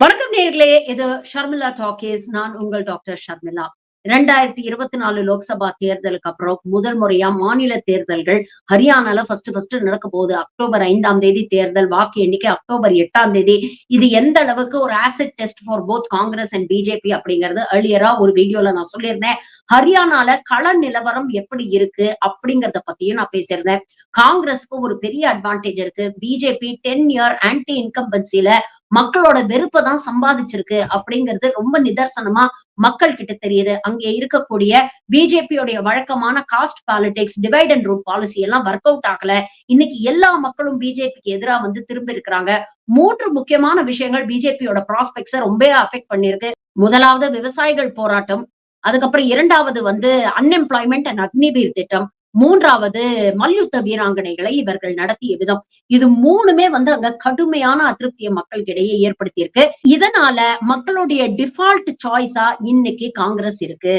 வணக்கம் நேயர்களே. இது ஷர்மிளா டாக்கீஸ். நான் உங்கள் டாக்டர் ஷர்மிளா. 2024 லோக்சபா தேர்தலுக்கு அப்புறம் முதல் முறையா மாநில தேர்தல்கள் ஹரியானால ஃபர்ஸ்ட் நடக்க போகுது. அக்டோபர் 5ஆம் தேதி தேர்தல். வாக்கு எண்ணிக்கை அக்டோபர் 8ஆம் தேதி. இது எந்த அளவுக்கு ஒரு acid test for both Congress and BJP அப்படிங்கிறது ஏர்லியரா ஒரு வீடியோல நான் சொல்லியிருந்தேன். ஹரியானால கள நிலவரம் எப்படி இருக்கு அப்படிங்கிறத பத்தியும் நான் பேசியிருந்தேன். காங்கிரஸ்க்கு ஒரு பெரிய அட்வான்டேஜ் இருக்கு. பிஜேபி 10 இயர் ஆன்டி இன்கம்பன்சில மக்களோட வெறுப்ப தான் சம்பாதிச்சிருக்கு அப்படிங்கிறது ரொம்ப நிதர்சனமா மக்கள் கிட்ட தெரியுது. அங்கே இருக்கக்கூடிய பிஜேபியோடைய வழக்கமான cost politics, divide and rule policy எல்லாம் ஒர்க் அவுட் ஆகல. இன்னைக்கு எல்லா மக்களும் பிஜேபிக்கு எதிரா வந்து திரும்பி இருக்கிறாங்க. 3 முக்கியமான விஷயங்கள் பிஜேபியோட ப்ராஸ்பெக்ட்ஸ ரொம்பவே அஃபெக்ட் பண்ணியிருக்கு. முதலாவது விவசாயிகள் போராட்டம். அதுக்கப்புறம் 2வது வந்து அன்எம்ப்ளாய்மென்ட் அண்ட் அக்னிவீர் திட்டம். 3வது மல்யுத்த வீராங்கனைகளை இவர்கள் நடத்திய விதம். இது 3மே வந்து அங்க கடுமையான அதிருப்திய மக்களுக்கிடையே ஏற்படுத்தியிருக்கு. இதனால மக்களுடைய டிஃபால்ட் சாய்ஸா இன்னைக்கு காங்கிரஸ் இருக்கு.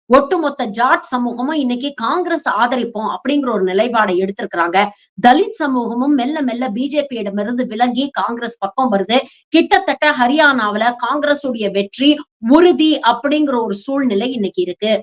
ஒட்டுமொத்த ஜாட் சமூகமும் இன்னைக்கு காங்கிரஸ் ஆதரிப்போம் அப்படிங்கிற ஒரு நிலைப்பாடை எடுத்திருக்கிறாங்க. தலித் சமூகமும் மெல்ல மெல்ல பிஜேபியிடமிருந்து விலகி காங்கிரஸ் பக்கம் வருது. கிட்டத்தட்ட ஹரியானாவுல காங்கிரஸ் உடைய வெற்றி உறுதி அப்படிங்கிற ஒரு சூழ்நிலை இன்னைக்கு இருக்கு.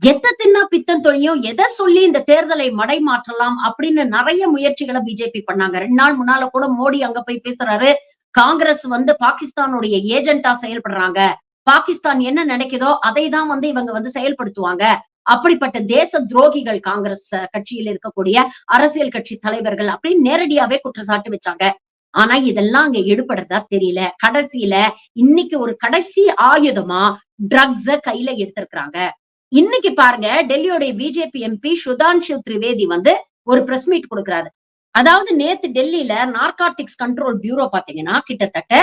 எத்த தின்னா பித்தம் தொழியும் எதை சொல்லி இந்த தேர்தலை மடை மாற்றலாம் அப்படின்னு நிறைய முயற்சிகளை பிஜேபி பண்ணாங்க. 2 நாள் முன்னால கூட மோடி அங்க போய் பேசுறாரு. காங்கிரஸ் வந்து பாகிஸ்தானுடைய ஏஜென்ட்டா செயல்படுறாங்க. பாகிஸ்தான் என்ன நினைக்குதோ அதை தான் வந்து இவங்க வந்து செயல்படுத்துவாங்க. அப்படிப்பட்ட தேச துரோகிகள் காங்கிரஸ் கட்சியில் இருக்கக்கூடிய அரசியல் கட்சி தலைவர்கள் அப்படின்னு நேரடியாவே குற்றச்சாட்டு வச்சாங்க. ஆனா இதெல்லாம் அங்க எடுபடுறதா தெரியல. கடைசியில இன்னைக்கு ஒரு கடைசி ஆயுதமா ட்ரக்ஸ கையில எடுத்திருக்கிறாங்க. இன்னைக்கு பாருங்க டெல்லியோட பிஜேபி எம்பி சுதான்ஷு திரிவேதி வந்து ஒரு பிரஸ் மீட் கொடுக்கிறாரு. அதாவது நேத்து டெல்லியில நார்காட்டிக்ஸ் கண்ட்ரோல் பியூரோ பாத்தீங்கன்னா கிட்டத்தட்ட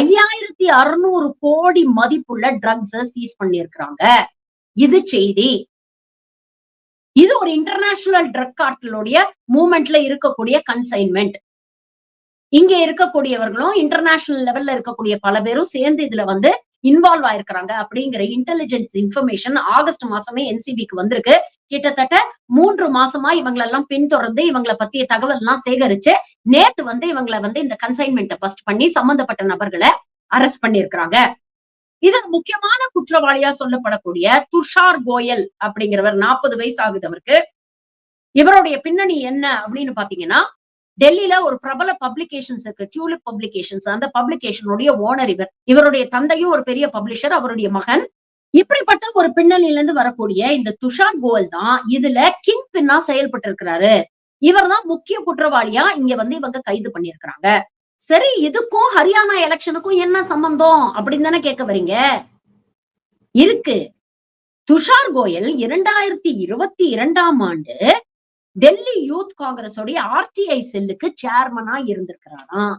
5600 கோடி மதிப்புள்ள ட்ரக்ஸ சீஸ் பண்ணியிருக்கிறாங்க. இது செய்தி. இது ஒரு இன்டர்நேஷனல் ட்ரக் கார்ட்டலுடைய மூவ்மெண்ட்ல இருக்கக்கூடிய கன்சைன்மெண்ட். இங்க இருக்கக்கூடியவர்களும் இன்டர்நேஷனல் லெவல்ல இருக்கக்கூடிய பல பேரும் சேர்ந்து இதுல வந்து இன்வால்வ் ஆயிருக்கிறாங்க அப்படிங்கிற இன்டெலிஜென்ஸ் இன்ஃபர்மேஷன் ஆகஸ்ட் மாசமே என்சிபிக்கு வந்திருக்கு. கிட்டத்தட்ட 3 மாசமா இவங்களெல்லாம் பின்தொடர்ந்து இவங்கள பத்திய தகவல் எல்லாம் சேகரிச்சு நேத்து வந்து இவங்கள வந்து இந்த கன்சைன்மெண்ட்ட பஸ்ட் பண்ணி சம்பந்தப்பட்ட நபர்களை அரெஸ்ட் பண்ணியிருக்கிறாங்க. இது முக்கியமான குற்றவாளியா சொல்லப்படக்கூடிய துஷார் கோயல் அப்படிங்கிறவர் 40 வயசு ஆகுது அவருக்கு. இவருடைய பின்னணி என்ன அப்படின்னு பாத்தீங்கன்னா டெல்லியில ஒரு பிரபல பப்ளிகேஷன்ஸ் இருக்கு. Tulip publications. அந்த பப்ளிகேஷனுடைய ஓனர் இவர். இவருடைய தந்தையும் ஒரு பெரிய பப்ளிஷர். அவருடைய மகன். இப்படிப்பட்ட ஒரு பின்னணியில இருந்து வரக்கூடிய இந்த துஷார் கோயல் தான் இதுல கிங் பின்னா செயல்பட்டு இருக்கிறாரு. இவர் தான் முக்கிய குற்றவாளியா இங்க வந்து இவங்க கைது பண்ணியிருக்கிறாங்க. சரி இதுக்கும் ஹரியானா எலெக்ஷனுக்கும் என்ன சம்பந்தம் அப்படின்னு தானே கேட்க வரீங்க? இருக்கு. துஷார் கோயல் 2022ஆம் ஆண்டு டெல்லி யூத் காங்கிரஸ் உடைய ஆர்டிஐ செல்லுக்கு சேர்மனா இருந்திருக்கிறாராம்.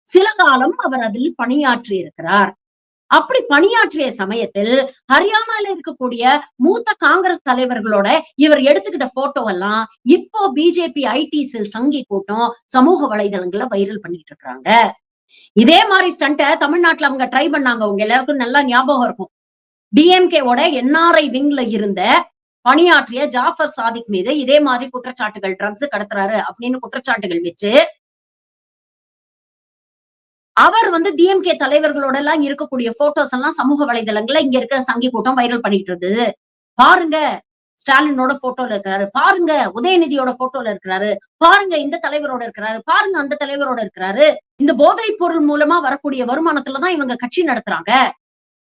சில காலம் அவர் அதில் பணியாற்றி இருக்கிறார். அப்படி பணியாற்றிய சமயத்தில் ஹரியானால இருக்கக்கூடிய மூத்த காங்கிரஸ் தலைவர்களோட இவர் எடுத்துக்கிட்ட போட்டோ எல்லாம் இப்போ பிஜேபி ஐடி செல் சங்கி கூட்டம் சமூக வலைதளங்கள்ல வைரல் பண்ணிட்டு இருக்காங்க. இதே மாதிரி ஸ்டண்ட தமிழ்நாட்டுல அவங்க ட்ரை பண்ணாங்க. உங்க எல்லாருக்கும் நல்லா ஞாபகம் இருக்கும். டிஎம்கேவோட என்ஆர்ஐ விங்ல இருந்த பணியாற்றிய ஜாஃபர் சாதிக் மீது இதே மாதிரி குற்றச்சாட்டுகள் ட்ரக்ஸ் கடத்துறாரு அப்படின்னு குற்றச்சாட்டுகள் வச்சு அவர் வந்து டிஎம்கே தலைவர்களோட எல்லாம் இருக்கக்கூடிய போட்டோஸ் எல்லாம் சமூக வலைதளங்கள்ல இங்க இருக்கிற சங்கி கூட்டம் வைரல் பண்ணிட்டு இருந்தது. பாருங்க ஸ்டாலினோட போட்டோல இருக்கிறாரு. பாருங்க உதயநிதியோட போட்டோல இருக்கிறாரு. பாருங்க இந்த தலைவரோட இருக்கிறாரு. பாருங்க அந்த தலைவரோட இருக்கிறாரு. இந்த போதைப் பொருள் மூலமா வரக்கூடிய வருமானத்துலதான் இவங்க கட்சி நடத்துறாங்க.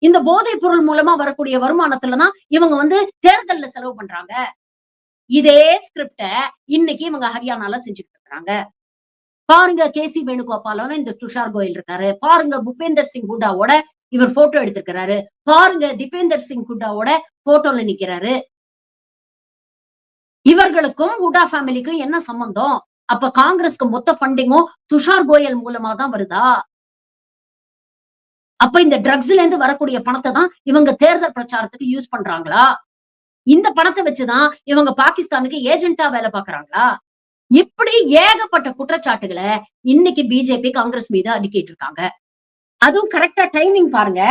இந்த போதைப் பொருள் மூலமா வரக்கூடிய வருமானத்துலதான் இவங்க வந்து தேர்தல்ல செலவு பண்றாங்க. இதே ஸ்கிரிப்ட இன்னைக்கு இவங்க ஹரியானால செஞ்சுட்டு இருக்காங்க. பாருங்க கேசி வேணுகோபாலோட இந்த துஷார் கோயல் இருக்காரு. பாருங்க பூபேந்தர் சிங் ஹூடாவோட இவர் போட்டோ எடுத்திருக்கிறாரு. பாருங்க தீபேந்தர் சிங் ஹூடாவோட போட்டோல நிக்கிறாரு. இவர்களுக்கும் ஹூடா ஃபேமிலிக்கும் என்ன சம்பந்தம்? அப்ப காங்கிரஸ்க்கு மொத்த ஃபண்டிங்கும் துஷார் கோயல் மூலமா தான் வருதா? அப்ப இந்த ட்ரக்ஸ்ல இருந்து வரக்கூடிய பணத்தை தான் இவங்க தேர்தல் பிரச்சாரத்துக்கு யூஸ் பண்றாங்களா? இந்த பணத்தை வச்சுதான் இவங்க பாகிஸ்தானுக்கு ஏஜென்ட்டா வேலை பாக்குறாங்களா? இப்படி ஏகப்பட்ட குற்றச்சாட்டுகளை இன்னைக்கு பிஜேபி காங்கிரஸ் மீது அடுக்கிட்டு இருக்காங்க. அதுவும் கரெக்டா டைமிங் பாருங்க.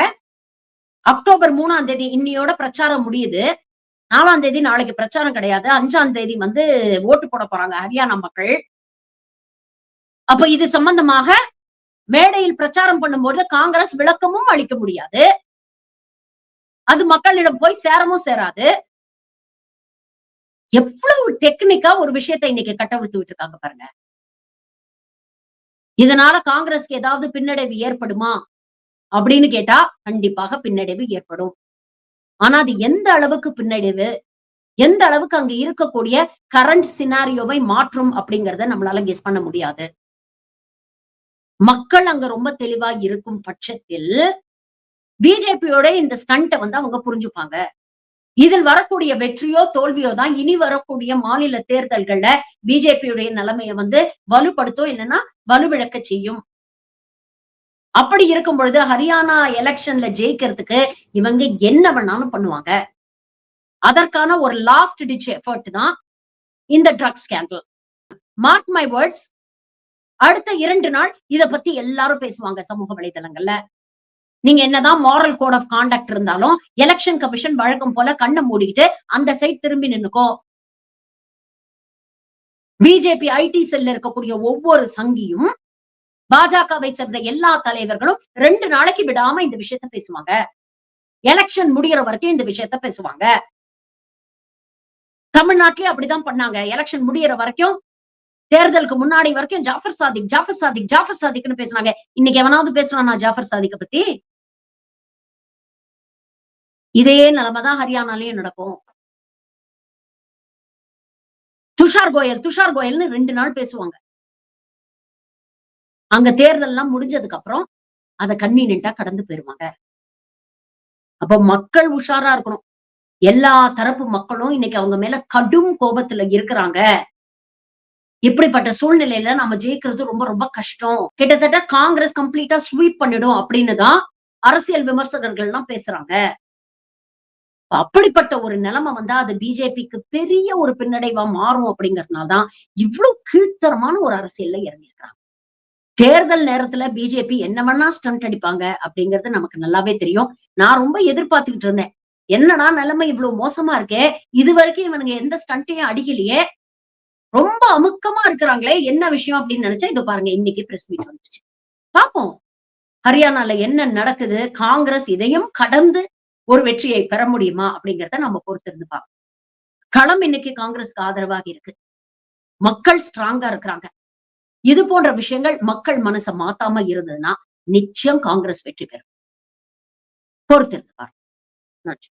அக்டோபர் 3ஆம் தேதி இன்னையோட பிரச்சாரம் முடியுது. 4ஆம் தேதி நாளைக்கு பிரச்சாரம் கிடையாது. 5ஆம் தேதி வந்து ஓட்டு போட போறாங்க ஹரியானா மக்கள். அப்ப இது சம்பந்தமாக மேடையில் பிரச்சாரம் பண்ணும்போது காங்கிரஸ் விளக்கமும் அளிக்க முடியாது. அது மக்களிடம் போய் சேரவும் சேராது. எவ்வளவு டெக்னிக்கா ஒரு விஷயத்த இன்னைக்கு கட்டவிழ்த்து விட்டுருக்காங்க பாருங்க. இதனால காங்கிரஸ்க்கு ஏதாவது பின்னடைவு ஏற்படுமா? அப்படின்னு கேட்டா, கண்டிப்பாக பின்னடைவு ஏற்படும். ஆனா அது எந்த அளவுக்கு பின்னடைவு? எந்த அளவுக்கு அங்க இருக்கக்கூடிய கரண்ட் சினாரியோவை மாற்றும் அப்படிங்கிறத நம்மளால கெஸ் பண்ண முடியாது. மக்கள் அங்க ரொம்ப தெளிவா இருக்கும் பட்சத்தில், பிஜேபியோட இந்த ஸ்டண்ட்ட அவங்க புரிஞ்சுப்பாங்க. இதில் வரக்கூடிய வெற்றியோ, தோல்வியோ தான் இனி வரக்கூடிய மாநில தேர்தல்கள்ல பிஜேபியுடைய நிலைமைய வலுப்படுத்தும், இல்லன்னா வலுவிழக்க செய்யும். அப்படி இருக்கும் பொழுது ஹரியானா எலக்ஷன்ல ஜெயிக்கிறதுக்கு இவங்க என்ன வேணாலும் பண்ணுவாங்க. அதற்கான ஒரு லாஸ்ட் டிட்ச் எஃபோர்ட் தான் இந்த drugs scandal. Mark my words, அடுத்த 2 நாள் இத பத்தி எல்லாரும் பேசுவாங்க சமூக வலைதளங்கள்ல. நீங்க என்னதான் மாரல் கோட் ஆஃப் கான்டக்ட் இருந்தாலும், எலக்ஷன் கமிஷன் வழக்கம் போல கண்ண மூடிக்கிட்டு அந்த சைட் திரும்பி நின்னுக்கும். பிஜேபி ஐடி செல்ல இருக்கக்கூடிய ஒவ்வொரு சங்கியும், பாஜகவை சேர்ந்த எல்லா தலைவர்களும் 2 நாளைக்கு விடாம இந்த விஷயத்த பேசுவாங்க. எலக்ஷன் முடியற வரைக்கும் இந்த விஷயத்த பேசுவாங்க. தமிழ்நாட்டிலே அப்படிதான் பண்ணாங்க. எலக்ஷன் முடியற வரைக்கும், தேர்தலுக்கு முன்னாடி வரைக்கும் ஜாஃபர் சாதிக், ஜாஃபர் சாதிக், ஜாஃபர் சாதிக்ன்னு பேசுனாங்க. இன்னைக்கு எவனாவது பேசுறானா ஜாஃபர் சாதிக்க பத்தி? இதே நிலைமை தான் ஹரியானாலயும் நடக்கும். துஷார் கோயல், துஷார் கோயல்னு 2 நாள் பேசுவாங்க. அங்க தேர்தல்லாம் முடிஞ்சதுக்கு அப்புறம், அத கன்வீனியன்ட்டா கடந்து போயிருவாங்க. அப்ப மக்கள் உஷாரா இருக்கணும். எல்லா தரப்பு மக்களும் இன்னைக்கு அவங்க மேல கடும் கோபத்துல இருக்கிறாங்க. இப்படிப்பட்ட சூழ்நிலையில நம்ம ஜெயிக்கிறது ரொம்ப ரொம்ப கஷ்டம். கிட்டத்தட்ட காங்கிரஸ் கம்ப்ளீட்டா ஸ்வீப் பண்ணிடும் அப்படின்னு தான் அரசியல் விமர்சகர்கள்லாம் பேசுறாங்க. அப்படிப்பட்ட ஒரு நிலைமை வந்தா அது பிஜேபிக்கு பெரிய ஒரு பின்னடைவா மாறும் அப்படிங்கிறதுனால தான் இவ்ளோ கீழ்த்தரமான ஒரு அரசியல்ல இறங்கியிருக்காங்க. தேர்தல் நேரத்துல பிஜேபி என்ன வேணா ஸ்டண்ட் அடிப்பாங்க அப்படிங்கிறது நமக்கு நல்லாவே தெரியும். நான் ரொம்ப எதிர்பார்த்துக்கிட்டு இருந்தேன். என்னடா நிலைமை இவ்வளவு மோசமா இருக்கே! இதுவரைக்கும் இவனுங்க எந்த ஸ்டண்ட்டையும் அடிக்கலையே! ரொம்ப அமுக்கமா இருக்கிறாங்களே! என்ன விஷயம் அப்படின்னு நினைச்சேன். இதோ பாருங்க இன்னைக்கு பிரஸ் மீட் வந்துருச்சு. பார்ப்போம். ஹரியானால என்ன நடக்குது? காங்கிரஸ் இதையும் கடந்து ஒரு வெற்றியை பெற முடியுமா? அப்படிங்கிறத நம்ம பொறுத்திருந்து பார்ப்போம். களம் இன்னைக்கு காங்கிரஸ்க்கு ஆதரவாக இருக்கு. மக்கள் ஸ்ட்ராங்கா இருக்கிறாங்க. இது போன்ற விஷயங்கள் மக்கள் மனச மாத்தாம இருந்ததுன்னா, நிச்சயம் காங்கிரஸ் வெற்றி பெறும். பொறுத்திருந்து பார்ப்போம். நன்றி.